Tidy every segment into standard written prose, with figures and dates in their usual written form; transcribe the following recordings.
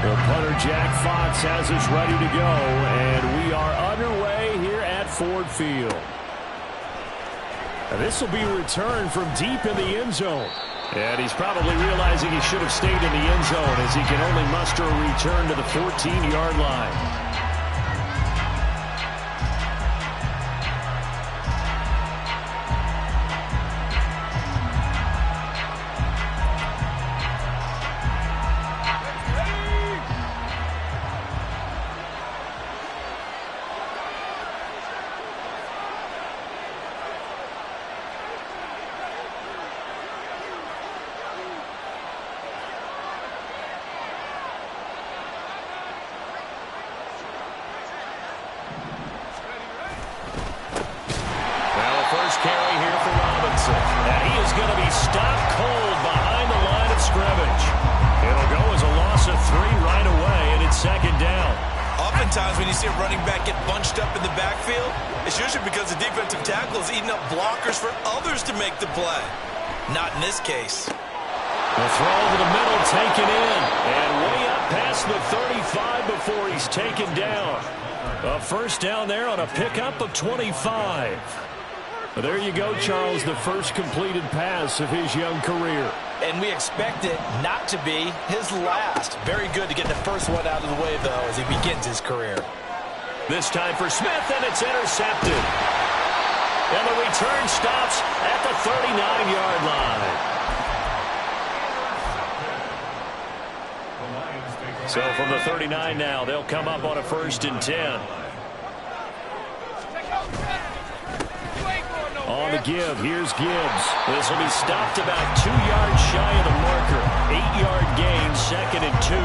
Well, punter Jack Fox has us ready to go, and we are underway here at Ford Field. This will be returned from deep in the end zone. And he's probably realizing he should have stayed in the end zone as he can only muster a return to the 14-yard line. Carry here for Robinson. And he is going to be stopped cold behind the line of scrimmage. It'll go as a loss of 3 right away, and it's second down. Oftentimes when you see a running back get bunched up in the backfield, it's usually because the defensive tackle is eating up blockers for others to make the play. Not in this case. The throw to the middle taken in. And way up past the 35 before he's taken down. A first down there on a pickup of 25. There you go, Charles, the first completed pass of his young career. And we expect it not to be his last. Very good to get the first one out of the way, though, as he begins his career. This time for Smith, and it's intercepted. And the return stops at the 39-yard line. So from the 39 now, they'll come up on a 1st and 10. On the give, here's Gibbs. This will be stopped about 2 yards shy of the marker. 8-yard gain, 2nd and 2.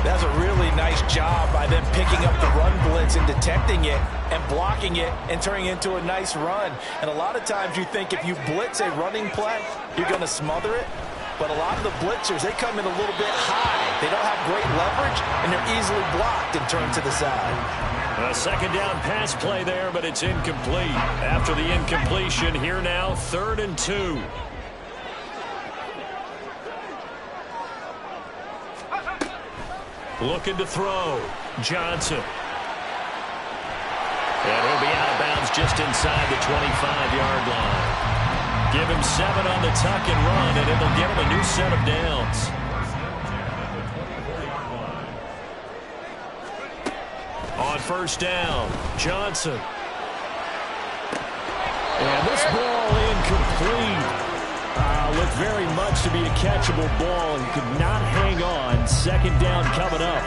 That's a really nice job by them picking up the run blitz and detecting it and blocking it and turning it into a nice run. And a lot of times you think if you blitz a running play, you're going to smother it. But a lot of the blitzers, they come in a little bit high. They don't have great leverage, and they're easily blocked and turned to the side. A second down pass play there, but it's incomplete. After the incompletion, here now, 3rd and 2. Looking to throw. Johnson. And he'll be out of bounds just inside the 25-yard line. Give him 7 on the tuck and run, and it'll give him a new set of downs. On 1st down, Johnson. And this ball incomplete. Looked very much to be a catchable ball and could not hang on. 2nd down coming up.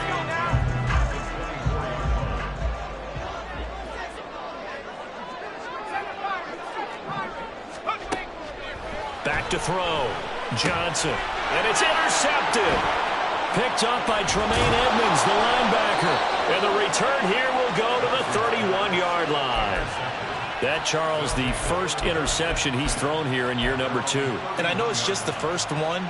Back to throw. Johnson. And it's intercepted. Picked up by Tremaine Edmonds, the linebacker. And the return here will go to the 31-yard line. That, Charles, the first interception he's thrown here in year number 2. And I know it's just the first one,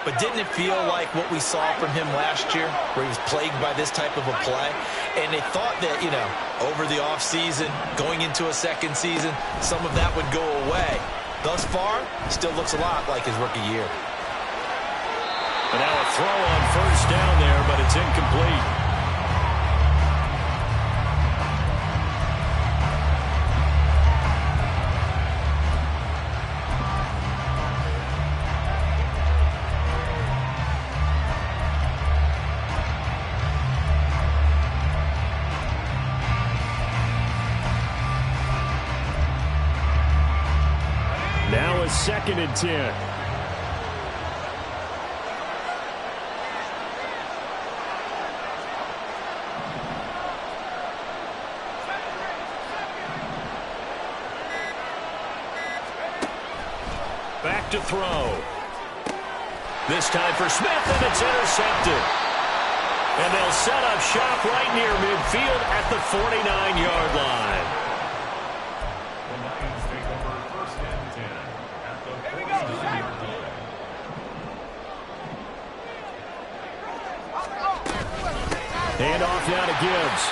but didn't it feel like what we saw from him last year, where he was plagued by this type of a play? And they thought that, you know, over the offseason, going into a second season, some of that would go away. Thus far, still looks a lot like his rookie year. And now a throw on 1st down there, but it's incomplete. Now a 2nd and 10. Back to throw. This time for Smith, and it's intercepted. And they'll set up shop right near midfield at the 49-yard line. Hand off now to Gibbs.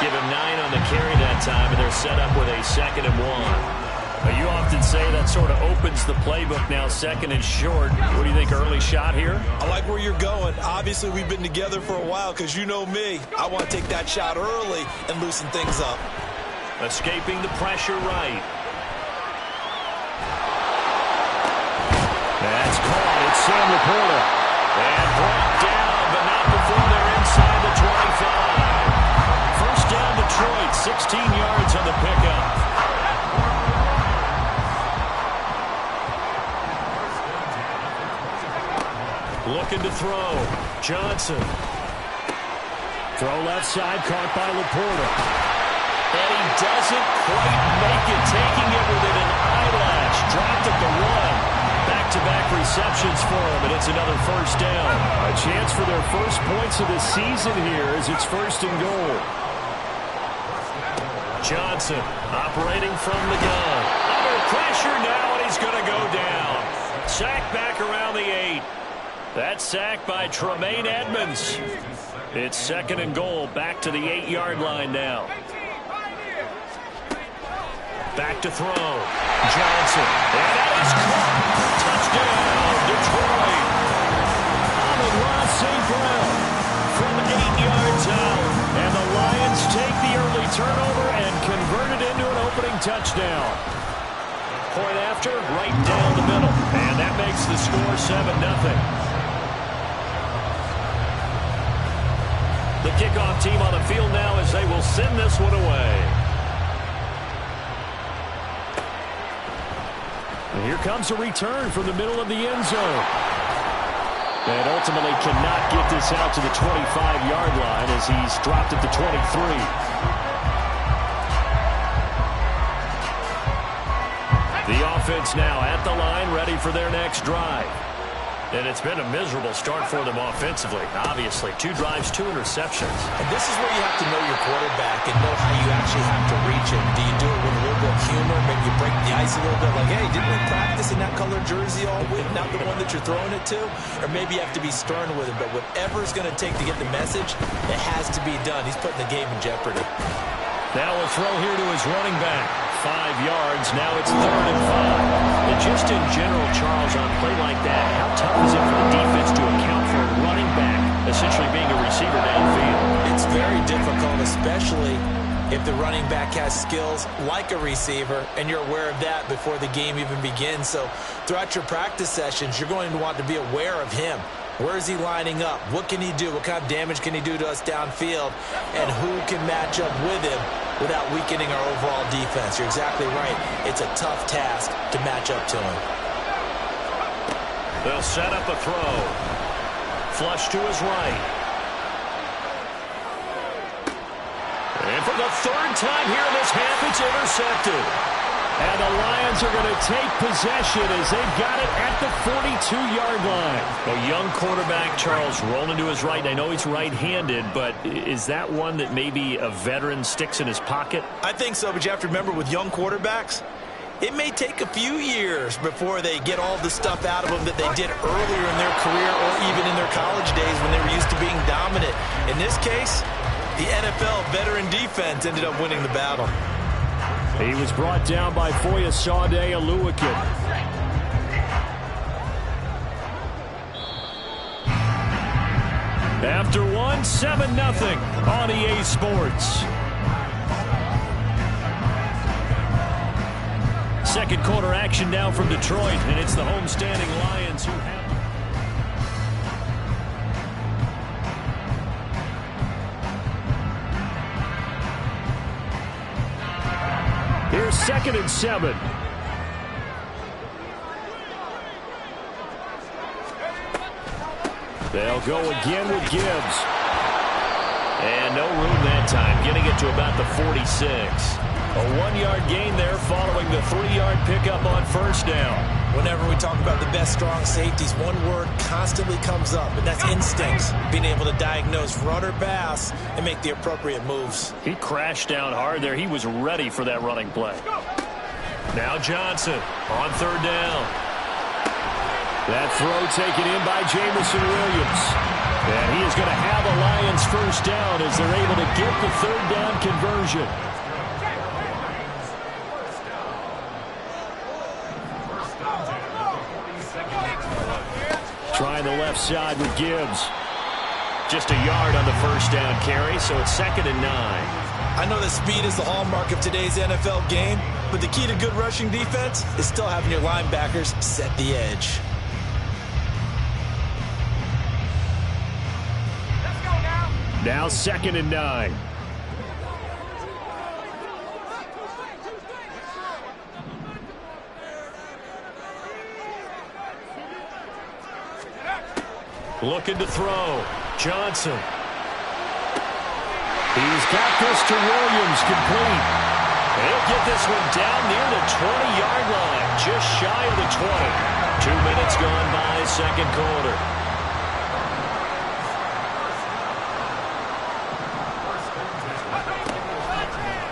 Give him 9 on the carry that time, and they're set up with a 2nd and 1. You often say that sort of opens the playbook now, second and short. What do you think, early shot here? I like where you're going. Obviously, we've been together for a while because you know me. I want to take that shot early and loosen things up. Escaping the pressure right. That's caught. It's Sam Laporta. And brought down, but not before they're inside the 25. First down, Detroit. 16 yards on the pickup. Looking to throw. Johnson. Throw left side, caught by Laporta. And he doesn't quite make it, taking it within an eyelash. Dropped at the one. Back-to-back receptions for him, and it's another first down. A chance for their first points of the season here as it's first and goal. Johnson operating from the gun. Under pressure now, and he's going to go down. Sacked back around the 8. That sack by Tremaine Edmonds. It's second and goal, back to the 8-yard line now. Back to throw. Johnson. And that is caught. Touchdown, Detroit. Amon-Ra St. Brown from 8 yards out. And the Lions take the early turnover and convert it into an opening touchdown. Point after, right down the middle. And that makes the score 7-0. The kickoff team on the field now as they will send this one away. And here comes a return from the middle of the end zone. And ultimately cannot get this out to the 25-yard line as he's dropped at the 23. The offense now at the line, ready for their next drive. And it's been a miserable start for them offensively, obviously. 2 drives, 2 interceptions. And this is where you have to know your quarterback and know how you actually have to reach him. Do you do it with a little bit of humor? Maybe you break the ice a little bit like, hey, didn't we practice in that colored jersey all week? Not the one that you're throwing it to? Or maybe you have to be stern with him. But whatever it's going to take to get the message, it has to be done. He's putting the game in jeopardy. Now a throw here to his running back. 5 yards. Now it's 3rd and 5. And just in general, Charles, on a play like that, how tough is it for the defense to account for a running back essentially being a receiver downfield? It's very difficult, especially if the running back has skills like a receiver, and you're aware of that before the game even begins. So throughout your practice sessions, you're going to want to be aware of him. Where is he lining up? What can he do? What kind of damage can he do to us downfield? And who can match up with him without weakening our overall defense? You're exactly right. It's a tough task to match up to him. They'll set up a throw. Flush to his right. And for the 3rd time here in this half, it's intercepted. And the Lions are going to take possession as they've got it at the 42-yard line. A young quarterback, Charles, rolling to his right. I know he's right-handed, but is that one that maybe a veteran sticks in his pocket? I think so, but you have to remember with young quarterbacks, it may take a few years before they get all the stuff out of them that they did earlier in their career or even in their college days when they were used to being dominant. In this case, the NFL veteran defense ended up winning the battle. He was brought down by Foyesade Oluwakin. After one, 7-0 on EA Sports. Second quarter action now from Detroit, and it's the homestanding Lions who have... Here's 2nd and 7. They'll go again with Gibbs. And no room that time, getting it to about the 46. A 1-yard gain there following the 3-yard pickup on first down. Whenever we talk about the best strong safeties, one word constantly comes up, and that's instincts. Being able to diagnose run or pass and make the appropriate moves. He crashed down hard there. He was ready for that running play. Now Johnson on 3rd down. That throw taken in by Jameson Williams. And he is going to have a Lions first down as they're able to get the 3rd down conversion. left side with Gibbs. Just a yard on the first down carry, so it's 2nd and 9. I know that speed is the hallmark of today's NFL game, but the key to good rushing defense is still having your linebackers set the edge. Let's go now. Now 2nd and 9. Looking to throw. Johnson. He's got this to Williams, complete. He'll get this one down near the 20-yard line, just shy of the 20. 2 minutes gone by, second quarter.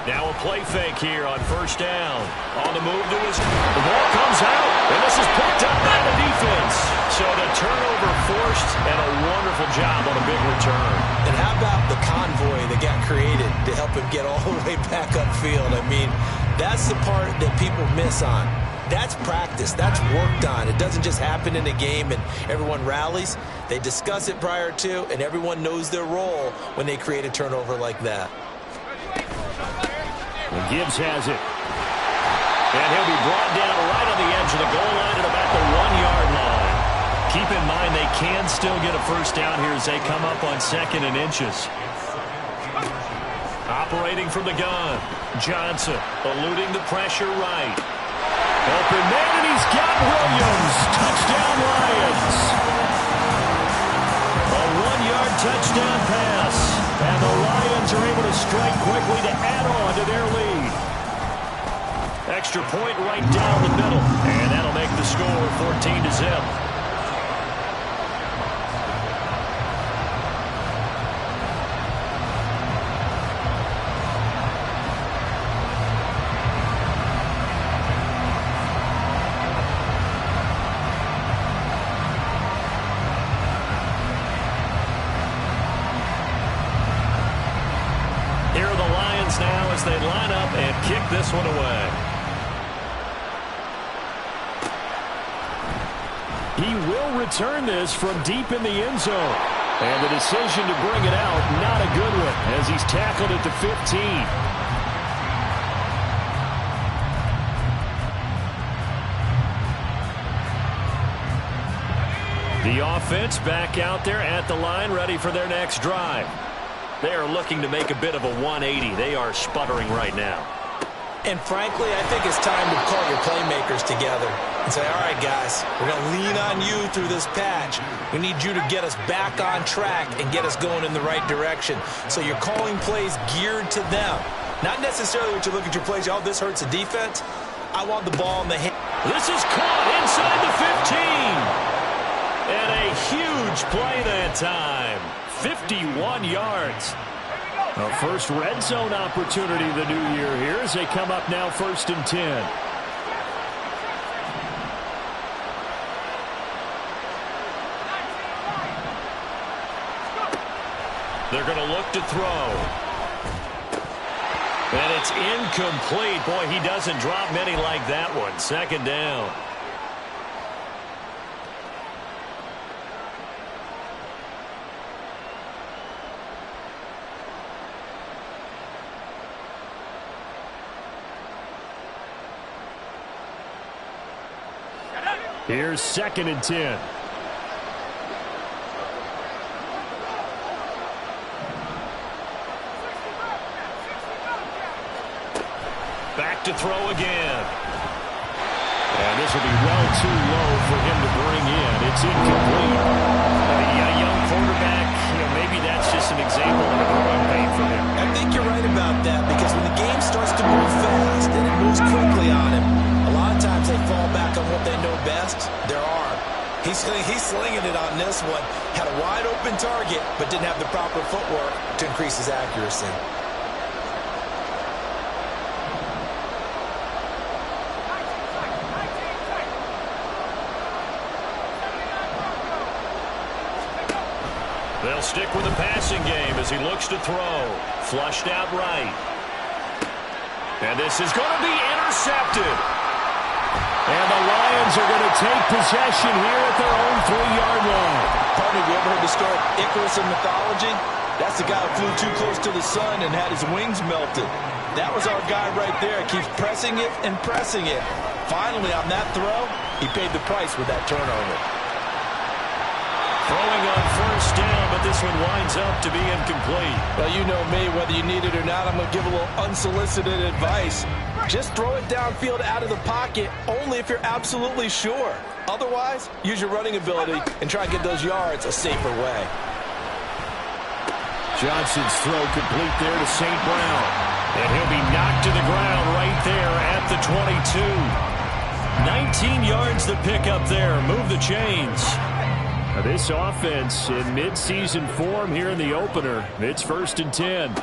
Now a play fake here on first down. On the move to his... The ball comes out, and this is picked up by the defense. So the turnover forced, and a wonderful job on a big return. And how about the convoy that got created to help him get all the way back upfield? I mean, that's the part that people miss on. That's practice. That's worked on. It doesn't just happen in a game and everyone rallies. They discuss it prior to, and everyone knows their role when they create a turnover like that. And Gibbs has it. And he'll be brought down right on the edge of the goal line at about the 1-yard line. Keep in mind they can still get a first down here as they come up on 2nd and inches. Operating from the gun. Johnson eluding the pressure right. Open man, and he's got Williams. Touchdown Lions. A 1-yard touchdown pass. And the Lions are able to strike quickly to add on to their lead. Extra point right down the middle. And that'll make the score 14-0. Here are the Lions now as they line up and kick this one away. He will return this from deep in the end zone. And the decision to bring it out, not a good one, as he's tackled at the 15. The offense back out there at the line, ready for their next drive. They are looking to make a bit of a 180. They are sputtering right now. And frankly, I think it's time to call your playmakers together and say, all right, guys, we're going to lean on you through this patch. We need you to get us back on track and get us going in the right direction. So you're calling plays geared to them. Not necessarily what you look at your plays, oh, this hurts the defense. I want the ball in the hand. This is caught inside the 15. And a huge play that time. 51 yards. A first red zone opportunity the new year here as they come up now 1st and 10. They're going to look to throw. And it's incomplete. Boy, he doesn't drop many like that one. 2nd down. Here's 2nd and 10. Back to throw again. And this will be well too low for him to bring in. It's incomplete. A young quarterback, maybe that's just an example of a growing pain for him. I think you're right about that, because when the game starts to move fast and it moves quickly on him, a lot of times they fall back on what they know best, their arm. He's slinging it on this one. Had a wide open target, but didn't have the proper footwork to increase his accuracy. They'll stick with the passing game as he looks to throw. Flushed out right. And this is going to be intercepted. And the Lions are going to take possession here at their own 3-yard line. Partner, have you ever heard the story of Icarus in mythology? That's the guy who flew too close to the sun and had his wings melted. That was our guy right there. Keeps pressing it and pressing it. Finally, on that throw, he paid the price with that turnover. Throwing on first down, but this one winds up to be incomplete. Well, you know me, whether you need it or not, I'm going to give a little unsolicited advice. Just throw it downfield out of the pocket, only if you're absolutely sure. Otherwise, use your running ability and try to get those yards a safer way. Johnson's throw complete there to St. Brown. And he'll be knocked to the ground right there at the 22. 19 yards to pick up there. Move the chains. Now this offense in midseason form here in the opener. It's 1st and 10.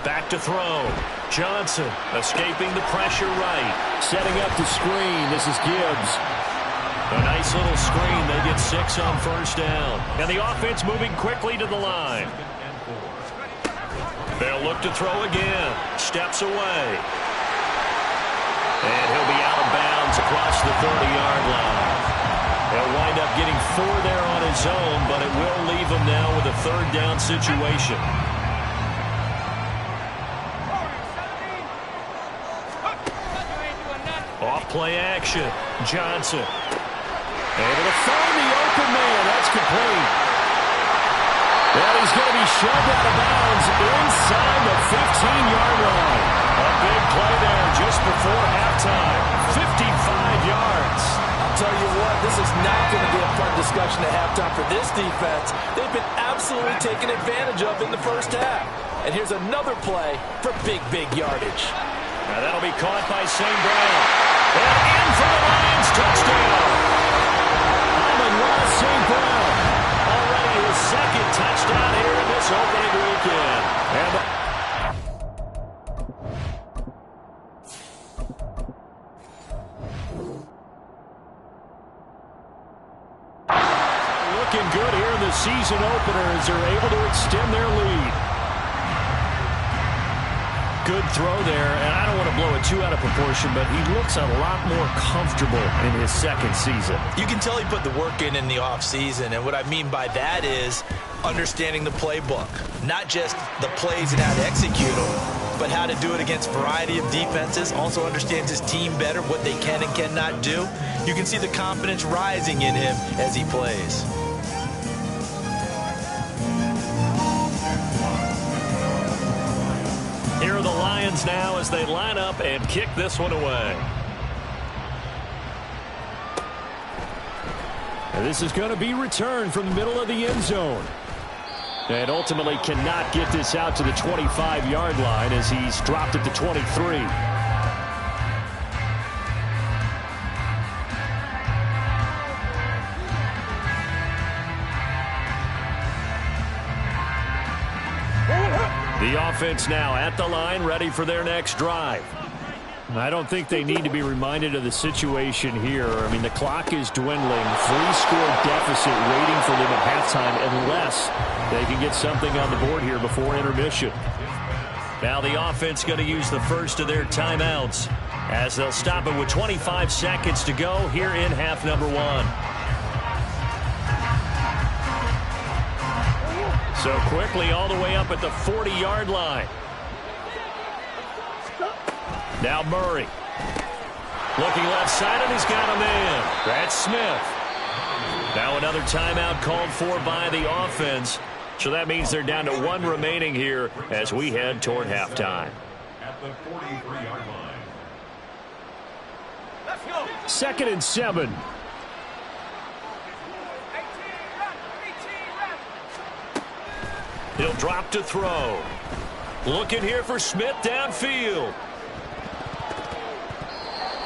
Back to throw. Johnson escaping the pressure right. Setting up the screen. This is Gibbs. A nice little screen. They get 6 on first down. And the offense moving quickly to the line. They'll look to throw again. Steps away. And he'll be out of bounds across the 30-yard line. He'll wind up getting 4 there on his own, but it will leave him now with a 3rd down situation. Off play action. Johnson. Able to find the open man. That's complete. Well, he's going to be shoved out of bounds inside the 15-yard line. A big play there just before halftime. 55 yards. I'll tell you what, this is not going to be a fun discussion at halftime for this defense. They've been absolutely taken advantage of in the first half. And here's another play for big yardage. Now that'll be caught by St. Brown. And in for the Lions, touchdown. Amon-Ra St. Brown. Already his 2nd touchdown here in this opening weekend. And looking good here in the season opener as they're able to extend their lead. Good throw there, and I don't want to blow it too out of proportion, but he looks a lot more comfortable in his 2nd season. You can tell he put the work in the offseason, and what I mean by that is understanding the playbook. Not just the plays and how to execute them, but how to do it against a variety of defenses. Also understands his team better, what they can and cannot do. You can see the confidence rising in him as he plays. Here are the Lions now as they line up and kick this one away. And this is going to be returned from the middle of the end zone. And ultimately cannot get this out to the 25-yard line as he's dropped at the 23. The offense now at the line, ready for their next drive. I don't think they need to be reminded of the situation here. I mean, the clock is dwindling. 3-score deficit waiting for them at halftime unless they can get something on the board here before intermission. Now the offense going to use the first of their timeouts as they'll stop it with 25 seconds to go here in half number 1. So quickly all the way up at the 40-yard line. Now Murray. Looking left side, and he's got a man. That's Smith. Now another timeout called for by the offense. So that means they're down to 1 remaining here as we head toward halftime. At the 43-yard line. Let's go. 2nd and 7. He'll drop to throw. Looking here for Smith downfield.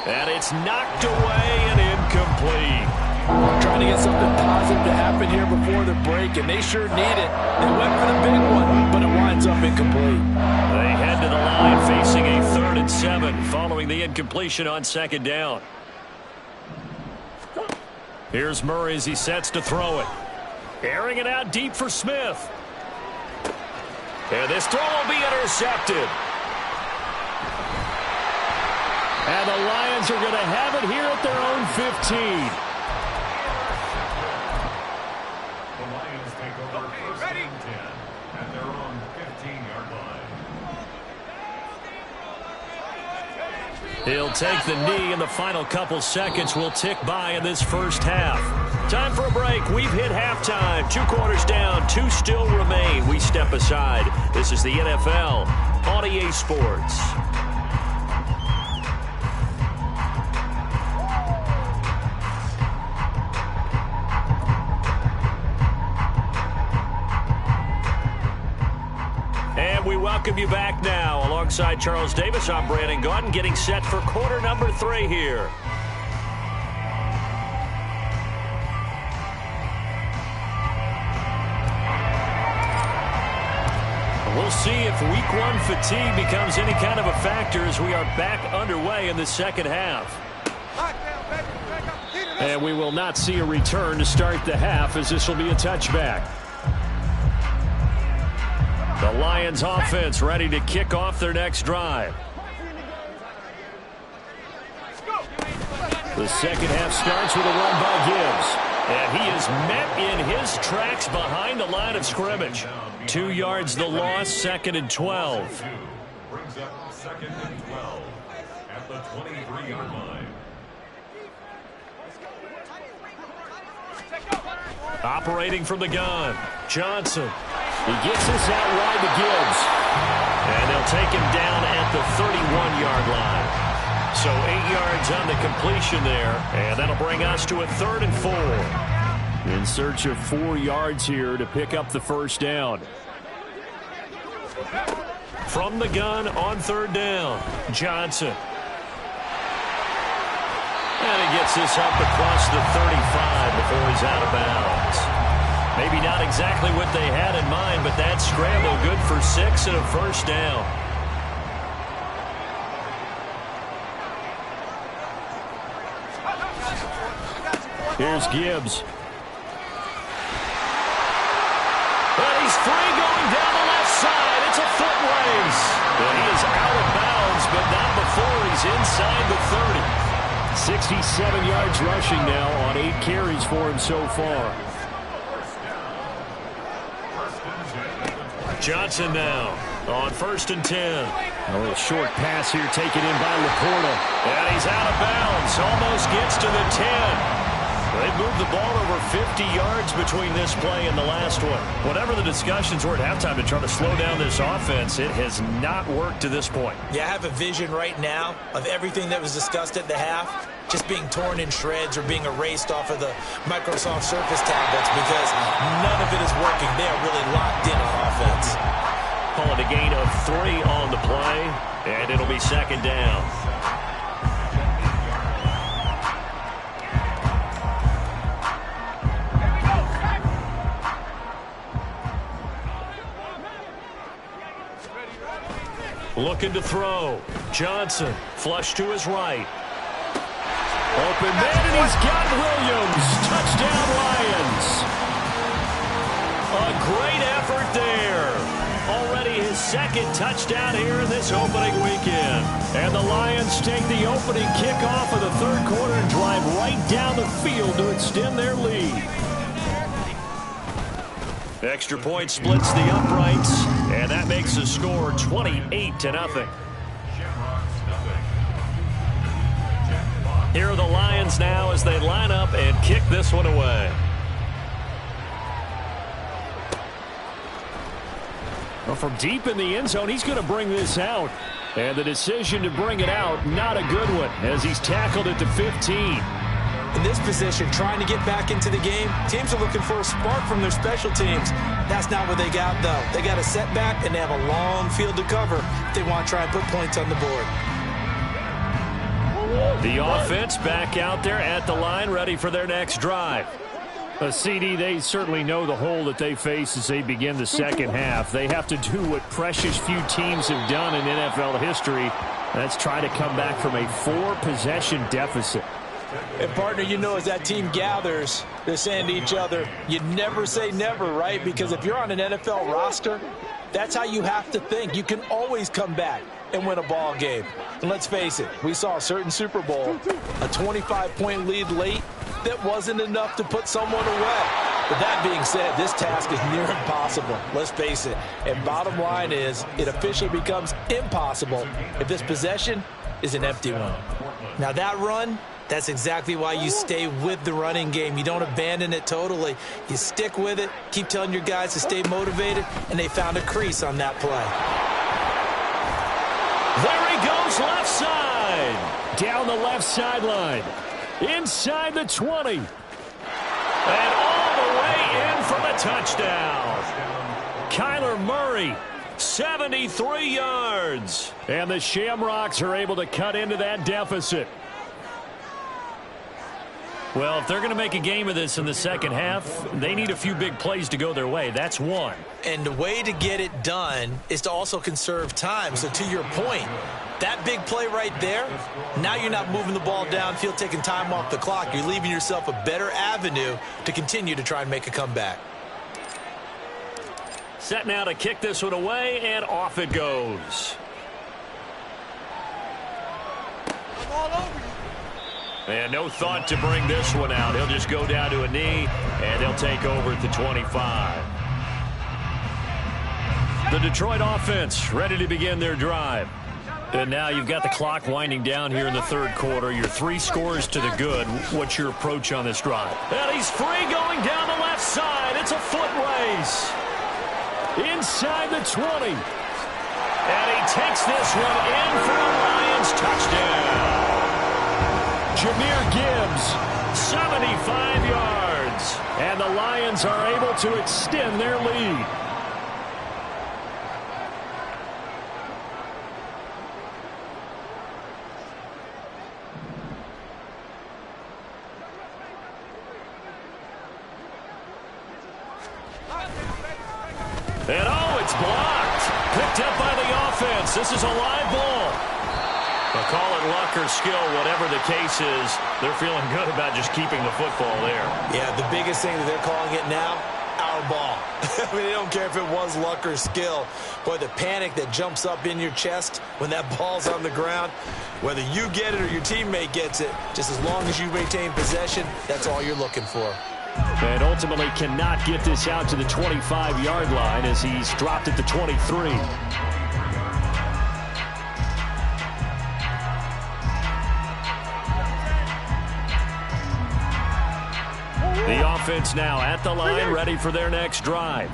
And it's knocked away and incomplete. Trying to get something positive to happen here before the break, and they sure need it. They went for the big one, but it winds up incomplete. They head to the line facing a 3rd and 7 following the incompletion on 2nd down. Here's Murray as he sets to throw it. Airing it out deep for Smith. And this throw will be intercepted. And the Lions are going to have it here at their own 15. He'll take the knee, and the final couple seconds will tick by in this first half. Time for a break. We've hit halftime. 2 quarters down, 2 still remain. We step aside. This is the NFL on EA Sports. And we welcome you back now. Alongside Charles Davis, I'm Brandon Gaudin, getting set for quarter number 3 here. We'll see if week 1 fatigue becomes any kind of a factor as we are back underway in the second half. And we will not see a return to start the half, as this will be a touchback. The Lions offense ready to kick off their next drive. The second half starts with a run by Gibbs. And he is met in his tracks behind the line of scrimmage. 2 yards the loss, 2nd and 12. Brings up 2nd and 12 at the 23-yard line. Operating from the gun, Johnson. He gets this out wide to Gibbs. And they'll take him down at the 31-yard line. So 8 yards on the completion there. And that'll bring us to a 3rd and 4. In search of 4 yards here to pick up the first down. From the gun on 3rd down, Johnson. And he gets this up across the 35 before he's out of bounds. Maybe not exactly what they had in mind, but that scramble good for 6 and a first down. Here's Gibbs. And he's free going down the left side. It's a foot race. And he is out of bounds, but not before he's inside the 30. 67 yards rushing now on 8 carries for him so far. Johnson now on 1st and 10. A little short pass here taken in by Laporta. And he's out of bounds. Almost gets to the 10. They've moved the ball over 50 yards between this play and the last one. Whatever the discussions were at halftime to try to slow down this offense, it has not worked to this point. Yeah, I have a vision right now of everything that was discussed at the half just being torn in shreds or being erased off of the Microsoft Surface tablets because none of it is working. They are really locked in on offense. Call it a gain of 3 on the play, and it'll be 2nd down. Looking to throw. Johnson, flush to his right. Open man, and he's got Williams. Touchdown, Lions. A great effort there. Already his 2nd touchdown here in this opening weekend. And the Lions take the opening kickoff of the 3rd quarter and drive right down the field to extend their lead. Extra point splits the uprights, and that makes the score 28-0. Here are the Lions now as they line up and kick this one away. Well, from deep in the end zone, he's going to bring this out. And the decision to bring it out, not a good one, as he's tackled at the 15. In this position, trying to get back into the game, teams are looking for a spark from their special teams. That's not what they got, though. They got a setback, and they have a long field to cover if they want to try and put points on the board. The offense back out there at the line, ready for their next drive. CD, they certainly know the hole that they face as they begin the second half. They have to do what precious few teams have done in NFL history. That's try to come back from a 4-possession deficit. And, partner, you know, as that team gathers, they're saying to each other, you never say never, right? Because if you're on an NFL roster, that's how you have to think. You can always come back and win a ball game. And let's face it, we saw a certain Super Bowl, a 25-point lead late that wasn't enough to put someone away. But that being said, this task is near impossible. Let's face it. And bottom line is, it officially becomes impossible if this possession is an empty one. Now that run, that's exactly why you stay with the running game. You don't abandon it totally. You stick with it, keep telling your guys to stay motivated, and they found a crease on that play. There he goes left side. Down the left sideline. Inside the 20. And all the way in for the touchdown. Kyler Murray, 73 yards. And the Shamrocks are able to cut into that deficit. Well, if they're going to make a game of this in the second half, they need a few big plays to go their way. That's one. And the way to get it done is to also conserve time. So to your point, that big play right there, now you're not moving the ball downfield, taking time off the clock. You're leaving yourself a better avenue to continue to try and make a comeback. Set now to kick this one away, and off it goes. And no thought to bring this one out. He'll just go down to a knee, and they'll take over at the 25. The Detroit offense ready to begin their drive. And now you've got the clock winding down here in the third quarter. Your 3 scores to the good. What's your approach on this drive? And he's free going down the left side. It's a foot race. Inside the 20. And he takes this one in for a Lions touchdown. Jahmyr Gibbs, 75 yards. And the Lions are able to extend their lead. And oh, it's blocked. Picked up by the offense. This is a live ball. They'll call it luck or skill, whatever the case is. They're feeling good about just keeping the football there. Yeah, the biggest thing that they're calling it now, our ball. I mean, they don't care if it was luck or skill. Boy, the panic that jumps up in your chest when that ball's on the ground, whether you get it or your teammate gets it, just as long as you maintain possession, that's all you're looking for. And ultimately cannot get this out to the 25-yard line as he's dropped at the 23. The offense now at the line, ready for their next drive.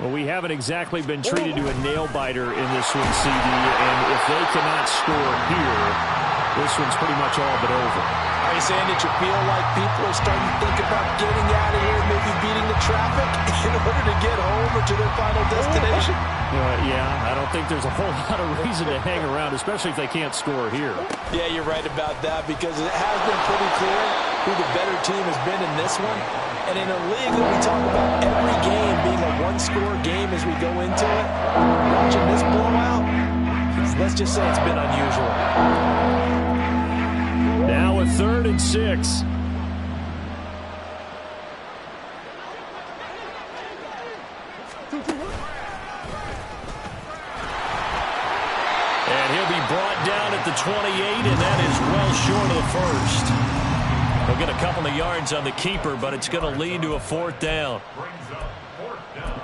Well, we haven't exactly been treated to a nail-biter in this one, CD, and if they cannot score here, this one's pretty much all but over. Are you saying that you feel like people are starting to think about getting out of here, maybe beating the traffic in order to get home or to their final destination? Yeah, I don't think there's a whole lot of reason to hang around, especially if they can't score here. Yeah, you're right about that because it has been pretty clear who the better team has been in this one. And in a league that we talk about every game being a one-score game as we go into it, watching this blowout, let's just say it's been unusual. Now a 3rd and 6. And he'll be brought down at the 28, and that is well short of the first. He'll get a couple of yards on the keeper, but it's going to lead to a 4th down. Brings up 4th down.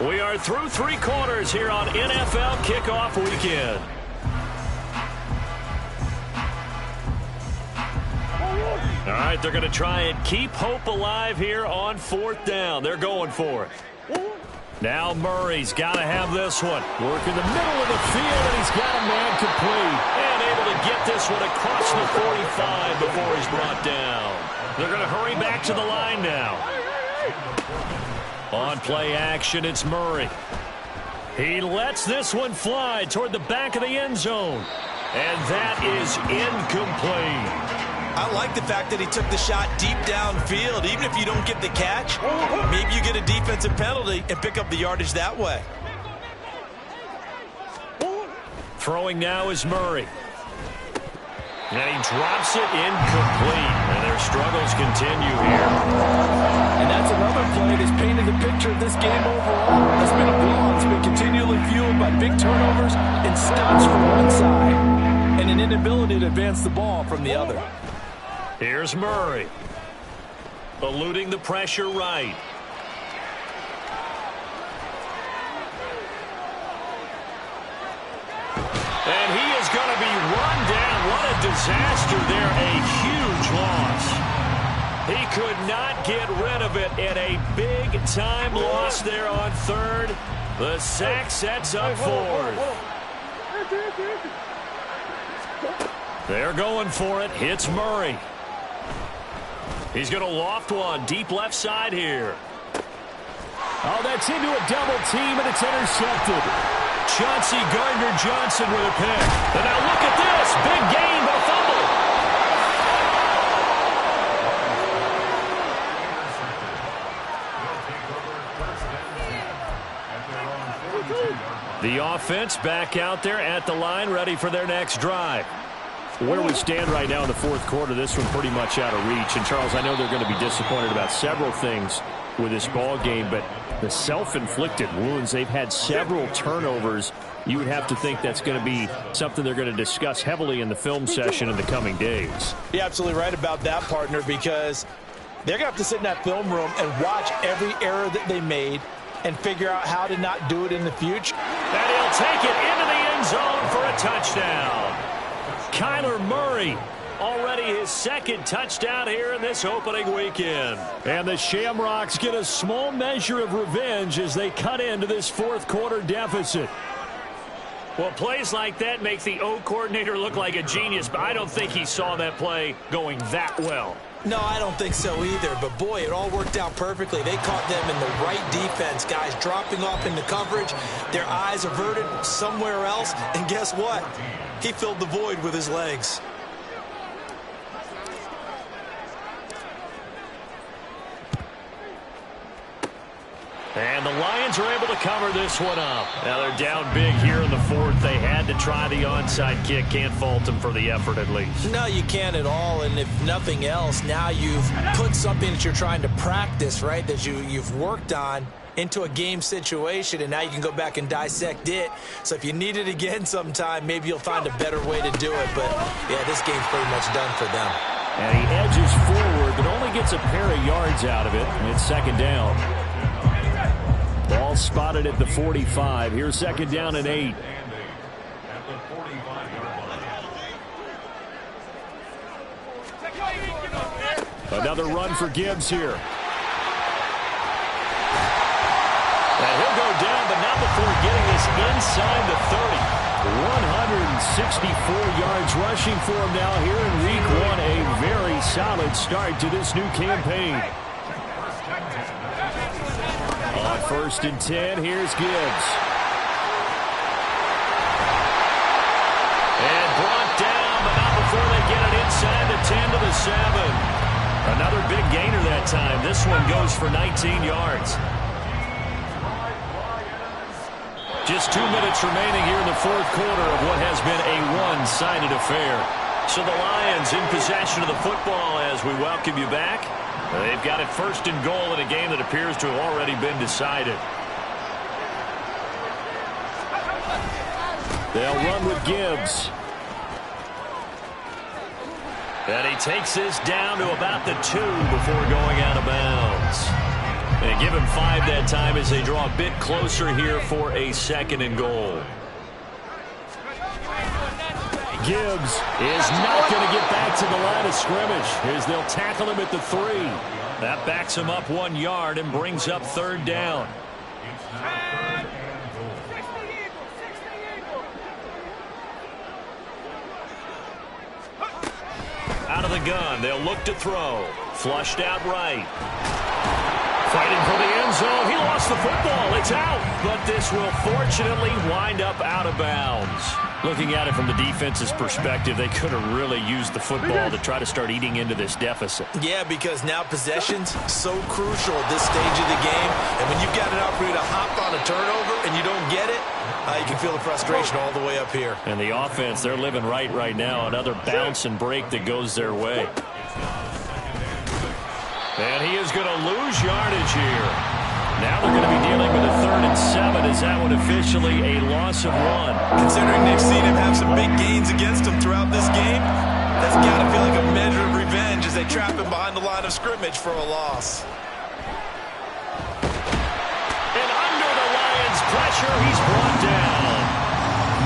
We are through 3 quarters here on NFL Kickoff Weekend. All right, they're going to try and keep hope alive here on 4th down. They're going for it. Now Murray's got to have this one. Work in the middle of the field, and he's got a man complete. And able to get this one across the 45 before he's brought down. They're going to hurry back to the line now. On play action, it's Murray. He lets this one fly toward the back of the end zone. And that is incomplete. I like the fact that he took the shot deep downfield. Even if you don't get the catch, maybe you get a defensive penalty and pick up the yardage that way. Throwing now is Murray. And he drops it incomplete. And their struggles continue here. And that's another play that's painted the picture of this game overall. It's been a blowout. It's been continually fueled by big turnovers and stops from one side and an inability to advance the ball from the other. Here's Murray. Eluding the pressure right. And he is going to be run down. What a disaster there. A huge loss. He could not get rid of it in a big-time loss there on third. The sack sets up fourth. They're going for it. Hits Murray. He's going to loft one. Deep left side here. Oh, that's into a double team, and it's intercepted. Chauncey Gardner-Johnson with a pick. And now look at this. Big gain, but a fumble. The offense back out there at the line, ready for their next drive. Where we stand right now in the fourth quarter, this one pretty much out of reach. And, Charles, I know they're going to be disappointed about several things with this ball game, but the self-inflicted wounds, they've had several turnovers. You would have to think that's going to be something they're going to discuss heavily in the film session in the coming days. You're absolutely right about that, partner, because they're going to have to sit in that film room and watch every error that they made and figure out how to not do it in the future. And he'll take it into the end zone for a touchdown. Kyler Murray, already his second touchdown here in this opening weekend. And the Shamrocks get a small measure of revenge as they cut into this fourth quarter deficit. Well, plays like that make the O coordinator look like a genius, but I don't think he saw that play going that well. No, I don't think so either, but boy, it all worked out perfectly. They caught them in the right defense, guys dropping off into coverage, their eyes averted somewhere else, and guess what? He filled the void with his legs. And the Lions are able to cover this one up. Now they're down big here in the fourth. They had to try the onside kick. Can't fault them for the effort at least. No, you can't at all. And if nothing else, now you've put something that you're trying to practice, right, that you've worked on into a game situation, and now you can go back and dissect it. So if you need it again sometime, maybe you'll find a better way to do it. But, yeah, this game's pretty much done for them. And he edges forward, but only gets a pair of yards out of it. And it's second down. Ball spotted at the 45. Here's second down and 8. Another run for Gibbs here. And he'll go down, but not before getting this inside the 30. 164 yards rushing for him now here in week one. A very solid start to this new campaign. On 1st and 10, here's Gibbs. And brought down, but not before they get it inside the 10 to the 7. Another big gainer that time. This one goes for 19 yards. Just 2 minutes remaining here in the fourth quarter of what has been a one-sided affair. So the Lions in possession of the football as we welcome you back. They've got it 1st and goal in a game that appears to have already been decided. They'll run with Gibbs. And he takes this down to about the 2 before going out of bounds. And give him 5 that time as they draw a bit closer here for a 2nd and goal. Gibbs is not going to get back to the line of scrimmage as they'll tackle him at the 3. That backs him up 1 yard and brings up 3rd down. Out of the gun, they'll look to throw. Flushed out right. Fighting for the end zone. He lost the football. It's out. But this will fortunately wind up out of bounds. Looking at it from the defense's perspective, they could have really used the football to try to start eating into this deficit. Yeah, because now possession's so crucial at this stage of the game. And when you've got an opportunity to hop on a turnover and you don't get it, you can feel the frustration all the way up here. And the offense, they're living right now. Another bounce and break that goes their way. And he is going to lose yardage here. Now they're going to be dealing with a 3rd and 7. Is that one officially a loss of 1? Considering they've seen him have some big gains against him throughout this game, that's got to feel like a measure of revenge as they trap him behind the line of scrimmage for a loss. And under the Lions' pressure, he's brought down.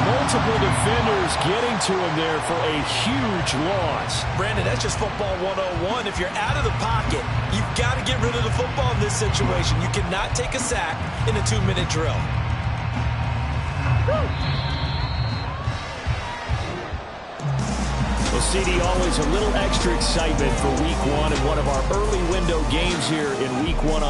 Multiple defenders getting to him there for a huge loss. Brandon, that's just football 101. If you're out of the pocket, you've got to get rid of the football in this situation. You cannot take a sack in a 2-minute drill. Well, CD, always a little extra excitement for Week 1 and one of our early window games here in Week 1.